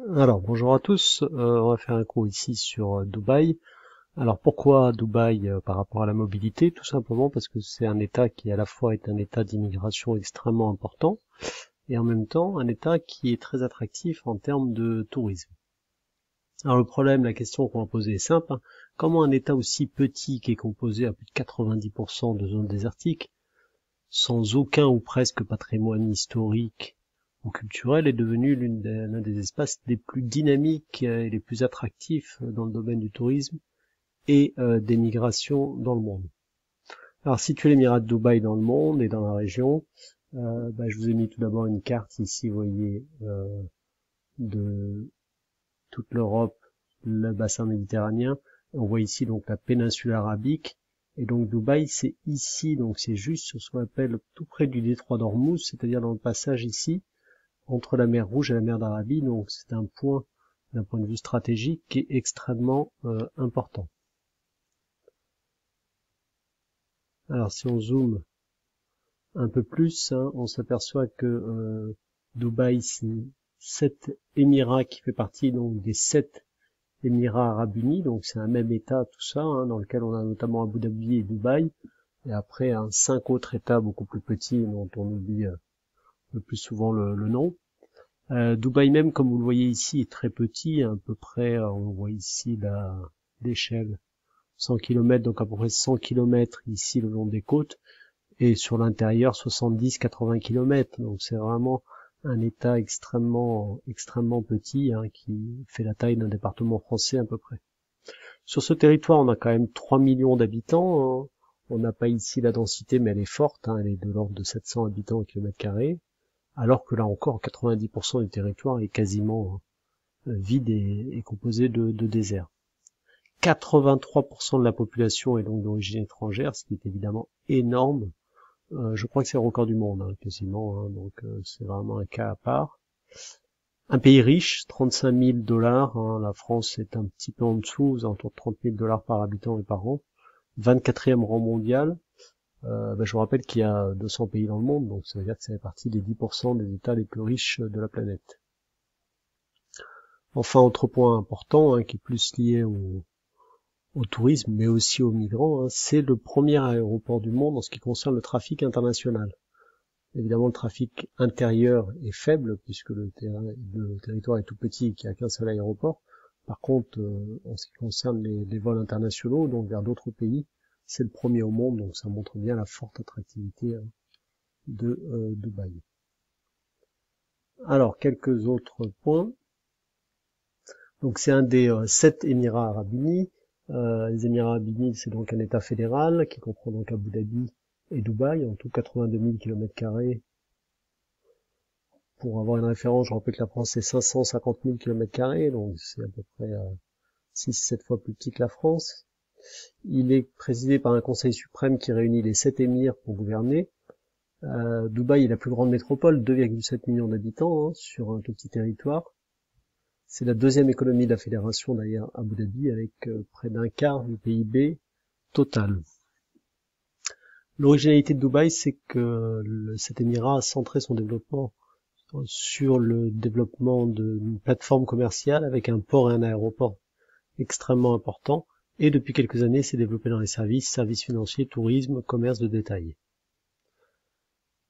Alors, bonjour à tous. On va faire un cours ici sur Dubaï. Alors, pourquoi Dubaï par rapport à la mobilité? Tout simplement parce que c'est un État qui à la fois est un État d'immigration extrêmement important et en même temps un État qui est très attractif en termes de tourisme. Alors le problème, la question qu'on va poser est simple, hein. Comment un État aussi petit qui est composé à plus de 90% de zones désertiques, sans aucun ou presque patrimoine historique ou culturel, est devenu l'un des espaces les plus dynamiques et les plus attractifs dans le domaine du tourisme et des migrations dans le monde. Alors, situer l'Émirat de Dubaï dans le monde et dans la région, je vous ai mis tout d'abord une carte ici, vous voyez, de toute l'Europe, le bassin méditerranéen. On voit ici donc la péninsule arabique. Et donc Dubaï, c'est ici, donc c'est juste sur ce qu'on appelle tout près du détroit d'Ormuz, c'est-à-dire dans le passage ici, entre la mer Rouge et la mer d'Arabie. Donc c'est un point, d'un point de vue stratégique, qui est extrêmement important. Alors si on zoome un peu plus, hein, on s'aperçoit que Dubaï, c'est 7 émirats qui fait partie donc des 7 Émirats Arabes Unis, donc c'est un même État tout ça, hein, dans lequel on a notamment Abu Dhabi et Dubaï, et après 5 autres États beaucoup plus petits dont on oublie le plus souvent le nom. Dubaï même, comme vous le voyez ici, est très petit, à peu près, on voit ici l'échelle 100 km, donc à peu près 100 km ici le long des côtes, et sur l'intérieur 70-80 km, donc c'est vraiment un État extrêmement petit, hein, qui fait la taille d'un département français à peu près. Sur ce territoire, on a quand même 3 millions d'habitants, hein. On n'a pas ici la densité, mais elle est forte, hein, elle est de l'ordre de 700 habitants au kilomètre carré, alors que là encore, 90% du territoire est quasiment vide et composé de désert. 83% de la population est donc d'origine étrangère, ce qui est évidemment énorme. Je crois que c'est le record du monde, hein, quasiment, hein, donc c'est vraiment un cas à part. Un pays riche, 35 000 $, hein, la France est un petit peu en dessous, aux alentours de 30 000 $ par habitant et par an. 24e rang mondial. Je vous rappelle qu'il y a 200 pays dans le monde, donc ça veut dire que ça fait partie des 10% des États les plus riches de la planète. Enfin, autre point important, hein, qui est plus lié au tourisme, mais aussi aux migrants, hein, c'est le premier aéroport du monde en ce qui concerne le trafic international. Évidemment, le trafic intérieur est faible, puisque le territoire est tout petit et qu'il n'y a qu'un seul aéroport. Par contre, en ce qui concerne les vols internationaux, donc vers d'autres pays, c'est le premier au monde, donc ça montre bien la forte attractivité de Dubaï. Alors, quelques autres points. Donc c'est un des 7 Émirats Arabes Unis. Les Émirats Arabes Unis, c'est donc un État fédéral qui comprend donc Abu Dhabi et Dubaï, en tout 82 000 km². Pour avoir une référence, je rappelle que la France c'est 550 000 km², donc c'est à peu près 6-7 fois plus petit que la France. Il est présidé par un conseil suprême qui réunit les 7 émirs pour gouverner. Dubaï est la plus grande métropole, 2,7 millions d'habitants, hein, sur un tout petit territoire. C'est la deuxième économie de la fédération d'ailleurs, Abu Dhabi, avec près d'un quart du PIB total. L'originalité de Dubaï, c'est que cet émirat a centré son développement sur le développement d'une plateforme commerciale avec un port et un aéroport extrêmement importants, et depuis quelques années s'est développé dans les services financiers, tourisme, commerce de détail.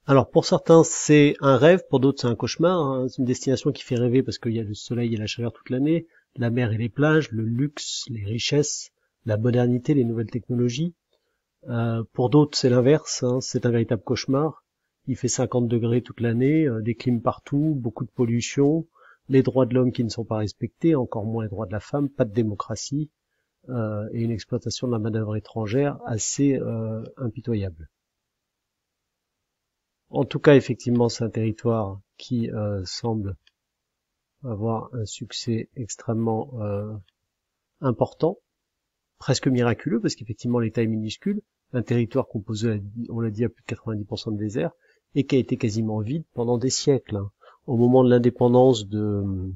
Alors pour certains c'est un rêve, pour d'autres c'est un cauchemar, hein. C'est une destination qui fait rêver parce qu'il y a le soleil et la chaleur toute l'année, la mer et les plages, le luxe, les richesses, la modernité, les nouvelles technologies. Pour d'autres c'est l'inverse, hein. C'est un véritable cauchemar. Il fait 50 degrés toute l'année, des clims partout, beaucoup de pollution, les droits de l'homme qui ne sont pas respectés, encore moins les droits de la femme, pas de démocratie, et une exploitation de la main-d'œuvre étrangère assez impitoyable. En tout cas, effectivement, c'est un territoire qui semble avoir un succès extrêmement important, presque miraculeux, parce qu'effectivement l'État est minuscule, un territoire composé, on l'a dit, à plus de 90% de désert, et qui a été quasiment vide pendant des siècles, hein. Au moment de l'indépendance du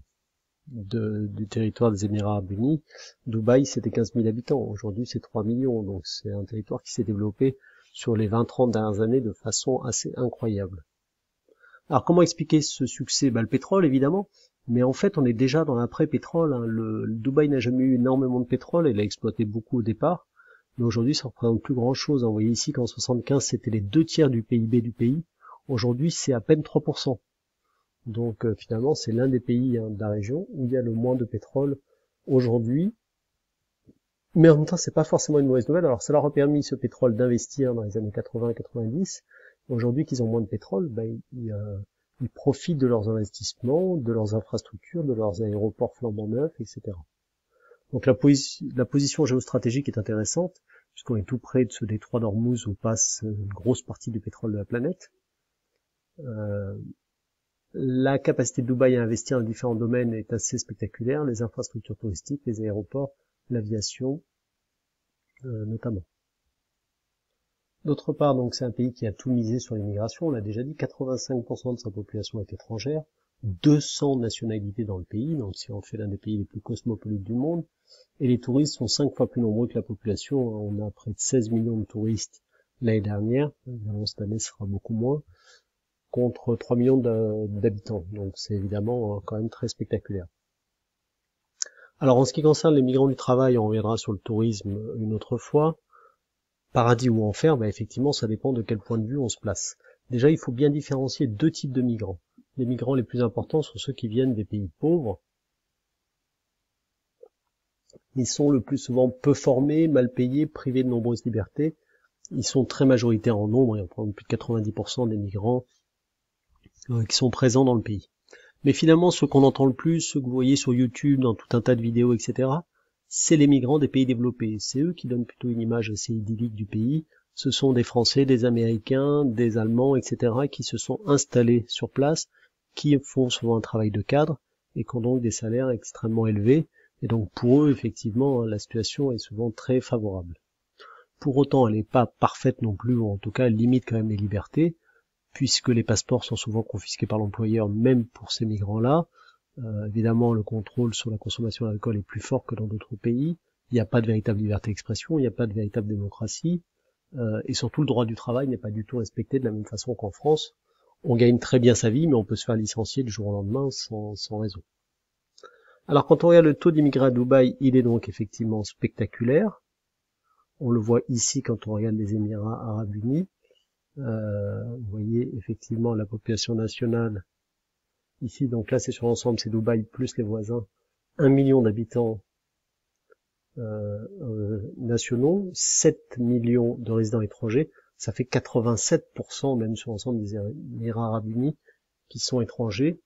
territoire des Émirats Arabes Unis, Dubaï c'était 15 000 habitants, aujourd'hui c'est 3 millions, donc c'est un territoire qui s'est développé sur les 20-30 dernières années de façon assez incroyable. Alors comment expliquer ce succès? Le pétrole évidemment, Mais en fait, on est déjà dans l'après-pétrole, hein. Le Dubaï n'a jamais eu énormément de pétrole, il a exploité beaucoup au départ, mais aujourd'hui, ça représente plus grand-chose. Vous voyez ici qu'en 75, c'était les 2 tiers du PIB du pays. Aujourd'hui, c'est à peine 3%. Donc finalement, c'est l'un des pays, hein, de la région où il y a le moins de pétrole aujourd'hui. Mais en même temps, c'est pas forcément une mauvaise nouvelle. Alors, ça leur a permis, ce pétrole, d'investir dans les années 80 et 90. Aujourd'hui qu'ils ont moins de pétrole, ils profitent de leurs investissements, de leurs infrastructures, de leurs aéroports flambant neufs, etc. Donc la position géostratégique est intéressante, puisqu'on est tout près de ce détroit d'Ormuz où passe une grosse partie du pétrole de la planète. La capacité de Dubaï à investir dans différents domaines est assez spectaculaire, les infrastructures touristiques, les aéroports, l'aviation, notamment. D'autre part, donc, c'est un pays qui a tout misé sur l'immigration. On l'a déjà dit, 85% de sa population est étrangère, 200 nationalités dans le pays, donc si on fait l'un des pays les plus cosmopolites du monde. Et les touristes sont 5 fois plus nombreux que la population. On a près de 16 millions de touristes l'année dernière. Évidemment, cette année, ce sera beaucoup moins, contre 3 millions d'habitants. Donc, c'est évidemment quand même très spectaculaire. Alors, en ce qui concerne les migrants du travail, on reviendra sur le tourisme une autre fois. Paradis ou enfer, effectivement, ça dépend de quel point de vue on se place. Déjà, il faut bien différencier 2 types de migrants. Les migrants les plus importants sont ceux qui viennent des pays pauvres. Ils sont le plus souvent peu formés, mal payés, privés de nombreuses libertés. Ils sont très majoritaires en nombre, et on prend plus de 90% des migrants qui sont présents dans le pays. Mais finalement, ceux qu'on entend le plus, ceux que vous voyez sur YouTube, dans tout un tas de vidéos, etc., c'est les migrants des pays développés. C'est eux qui donnent plutôt une image assez idyllique du pays. Ce sont des Français, des Américains, des Allemands, etc., qui se sont installés sur place, qui font souvent un travail de cadre, et qui ont donc des salaires extrêmement élevés. Et donc pour eux, effectivement, la situation est souvent très favorable. Pour autant, elle n'est pas parfaite non plus, ou en tout cas, elle limite quand même les libertés, puisque les passeports sont souvent confisqués par l'employeur, même pour ces migrants-là. Évidemment, le contrôle sur la consommation d'alcool est plus fort que dans d'autres pays. Il n'y a pas de véritable liberté d'expression, il n'y a pas de véritable démocratie. Et surtout, le droit du travail n'est pas du tout respecté de la même façon qu'en France. On gagne très bien sa vie, mais on peut se faire licencier du jour au lendemain sans raison. Alors, quand on regarde le taux d'immigrés à Dubaï, il est donc effectivement spectaculaire. On le voit ici quand on regarde les Émirats Arabes Unis. Vous voyez effectivement la population nationale. Ici, donc là, c'est sur l'ensemble, c'est Dubaï plus les voisins. 1 million d'habitants nationaux, 7 millions de résidents étrangers. Ça fait 87% même sur l'ensemble des Émirats Arabes Unis qui sont étrangers.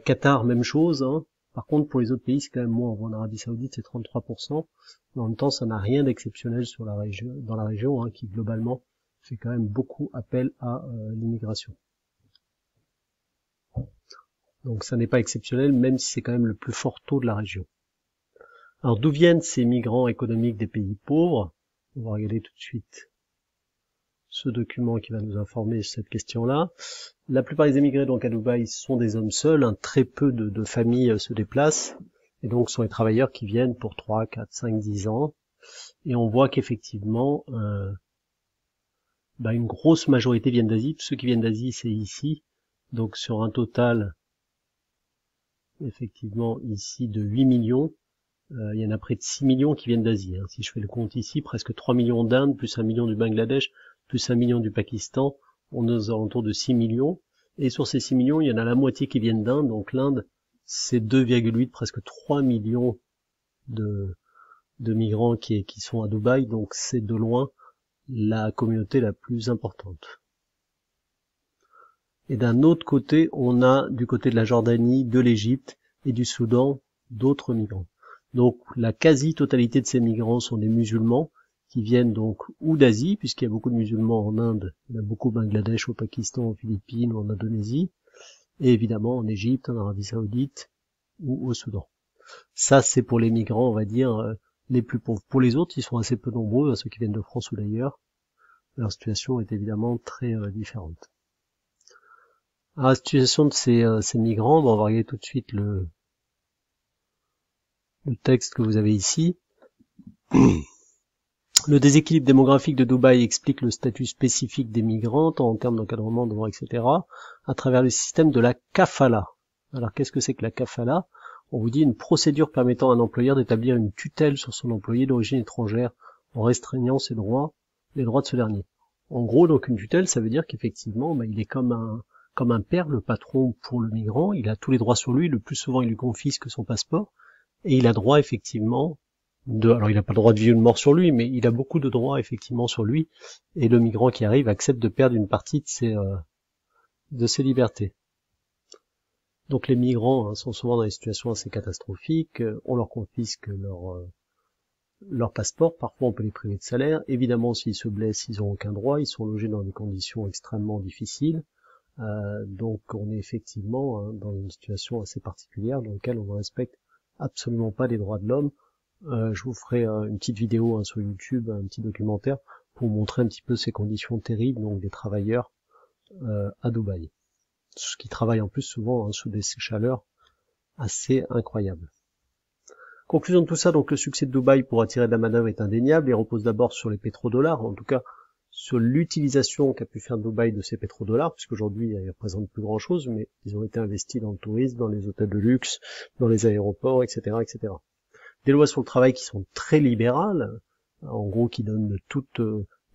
Qatar, même chose. Hein. Par contre, pour les autres pays, c'est quand même moins. En Arabie Saoudite, c'est 33%. Mais en même temps, ça n'a rien d'exceptionnel sur la région, dans la région, hein, qui globalement fait quand même beaucoup appel à l'immigration. Donc ça n'est pas exceptionnel, même si c'est quand même le plus fort taux de la région. Alors d'où viennent ces migrants économiques des pays pauvres? On va regarder tout de suite ce document qui va nous informer sur cette question-là. La plupart des émigrés donc à Dubaï sont des hommes seuls, hein, très peu de familles se déplacent, et donc ce sont les travailleurs qui viennent pour 3, 4, 5, 10 ans. Et on voit qu'effectivement, une grosse majorité viennent d'Asie. Tous ceux qui viennent d'Asie, c'est ici. Donc sur un total, effectivement, ici de 8 millions, il y en a près de 6 millions qui viennent d'Asie. Hein. Si je fais le compte ici, presque 3 millions d'Inde, plus 1 million du Bangladesh, plus 1 million du Pakistan, on est aux alentours de 6 millions. Et sur ces 6 millions, il y en a la moitié qui viennent d'Inde. Donc l'Inde, c'est 2,8, presque 3 millions de migrants qui sont à Dubaï. Donc c'est de loin la communauté la plus importante. Et d'un autre côté, on a du côté de la Jordanie, de l'Égypte et du Soudan d'autres migrants. Donc la quasi-totalité de ces migrants sont des musulmans qui viennent donc ou d'Asie, puisqu'il y a beaucoup de musulmans en Inde, il y en a beaucoup au Bangladesh, au Pakistan, aux Philippines ou en Indonésie, et évidemment en Égypte, en Arabie Saoudite ou au Soudan. Ça c'est pour les migrants, on va dire, les plus pauvres. Pour les autres, ils sont assez peu nombreux, ceux qui viennent de France ou d'ailleurs. Leur situation est évidemment très différente. Alors, la situation de ces migrants, on va regarder tout de suite le texte que vous avez ici. Le déséquilibre démographique de Dubaï explique le statut spécifique des migrants, tant en termes d'encadrement, de droits, etc., à travers le système de la kafala. Alors qu'est-ce que c'est que la kafala? On vous dit une procédure permettant à un employeur d'établir une tutelle sur son employé d'origine étrangère en restreignant les droits de ce dernier. En gros, donc une tutelle, ça veut dire qu'effectivement, il est comme un père, le patron pour le migrant, il a tous les droits sur lui, le plus souvent il lui confisque son passeport, et il a droit effectivement alors il n'a pas le droit de vie ou de mort sur lui, mais il a beaucoup de droits effectivement sur lui, et le migrant qui arrive accepte de perdre une partie de ses libertés. Donc les migrants sont souvent dans des situations assez catastrophiques, on leur confisque leur passeport, parfois on peut les priver de salaire, évidemment s'ils se blessent ils n'ont aucun droit, ils sont logés dans des conditions extrêmement difficiles, donc on est effectivement dans une situation assez particulière dans laquelle on ne respecte absolument pas les droits de l'homme. Je vous ferai une petite vidéo sur YouTube, un petit documentaire pour vous montrer un petit peu ces conditions terribles donc des travailleurs à Dubaï, qui travaillent en plus souvent sous des chaleurs assez incroyables. Conclusion de tout ça, donc le succès de Dubaï pour attirer de la main-d'œuvre est indéniable et repose d'abord sur les pétrodollars, en tout cas sur l'utilisation qu'a pu faire Dubaï de ces pétrodollars, puisqu'aujourd'hui ils ne représentent plus grand-chose, mais ils ont été investis dans le tourisme, dans les hôtels de luxe, dans les aéroports, etc., etc. Des lois sur le travail qui sont très libérales, en gros qui donnent toute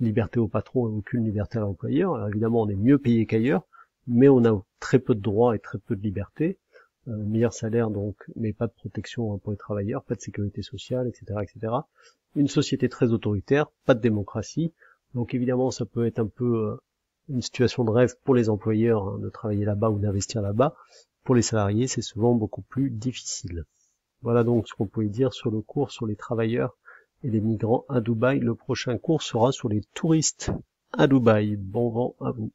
liberté au patron et aucune liberté à l'employeur. Alors évidemment on est mieux payé qu'ailleurs, mais on a très peu de droits et très peu de liberté. Meilleur salaire donc, mais pas de protection pour les travailleurs, pas de sécurité sociale, etc., etc. Une société très autoritaire, pas de démocratie. Donc évidemment ça peut être un peu une situation de rêve pour les employeurs de travailler là-bas ou d'investir là-bas. Pour les salariés c'est souvent beaucoup plus difficile. Voilà donc ce qu'on pouvait dire sur le cours sur les travailleurs et les migrants à Dubaï. Le prochain cours sera sur les touristes à Dubaï. Bon vent à vous.